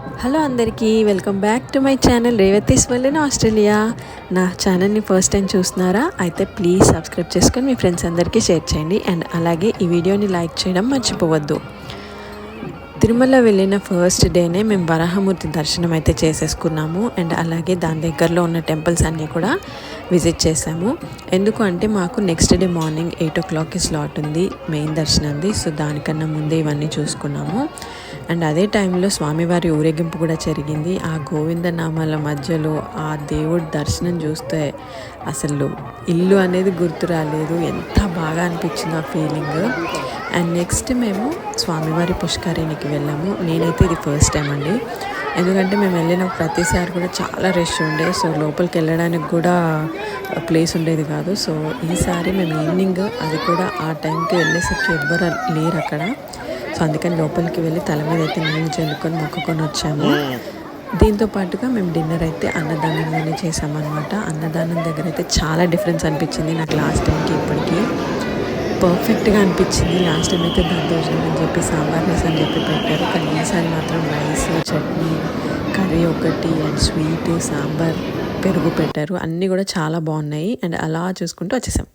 Hello అందరికీ welcome back to my channel Revathi's world in Australia. నా ఛానల్ని ఫస్ట్ టైం చూస్తున్నారా? అయితే ప్లీజ్ సబ్స్క్రైబ్ చేసుకొని మీ ఫ్రెండ్స్ అందరికీ షేర్ చేయండి. అండ్ అలాగే ఈ వీడియోని లైక్ చేయడం మర్చిపోవద్దు. తిరుమల వెళ్ళిన ఫస్ట్ డేనే మేము వరాహమూర్తి దర్శనం అయితే చేసేసుకున్నాము. అండ్ అలాగే దాని దగ్గరలో ఉన్న టెంపుల్స్ అన్నీ కూడా విజిట్ చేసాము. ఎందుకు అంటే మాకు నెక్స్ట్ డే మార్నింగ్ 8 o'clockకి స్లాట్ ఉంది మెయిన్ దర్శనంది. సో దానికన్నా ముందే ఇవన్నీ చూసుకున్నాము. అండ్ అదే టైంలో స్వామివారి ఊరేగింపు కూడా జరిగింది. ఆ గోవింద నామాల మధ్యలో ఆ దేవుడి దర్శనం చూస్తే అసలు ఇల్లు అనేది గుర్తు రాలేదు. ఎంత బాగా అనిపించింది ఆ ఫీలింగ్. అండ్ నెక్స్ట్ మేము స్వామివారి పుష్కరిణికి వెళ్ళాము. నేనైతే ఇది ఫస్ట్ టైం అండి. ఎందుకంటే మేము వెళ్ళిన ప్రతిసారి కూడా చాలా రష్ ఉండే, సో లోపలికి వెళ్ళడానికి కూడా ప్లేస్ ఉండేది కాదు. సో ఈసారి మేము ఈవినింగ్, అది కూడా ఆ టైంకి వెళ్ళేసరికి ఎవ్వరు లేరు అక్కడ. సో అందుకని లోపలికి వెళ్ళి తల మీద అయితే నీళ్ళు చల్లుకొని మొక్కుకొని వచ్చాము. దీంతో పాటుగా మేము డిన్నర్ అయితే అన్నదానంలోనే చేసామన్నమాట. అన్నదానం దగ్గర అయితే చాలా డిఫరెన్స్ అనిపించింది నాకు లాస్ట్ టైంకి ఇప్పటికీ. పర్ఫెక్ట్గా అనిపించింది. లాస్ట్ టైం అయితే దద్దోజనం అని చెప్పి సాంబార్ రైస్ అని చెప్పి పెట్టారు, కానీ ఈసారి మాత్రం రైస్, చట్నీ, కర్రీ ఒకటి అండ్ స్వీట్, సాంబార్, పెరుగు పెట్టారు. అన్నీ కూడా చాలా బాగున్నాయి. అండ్ అలా చూసుకుంటూ వచ్చేసాం.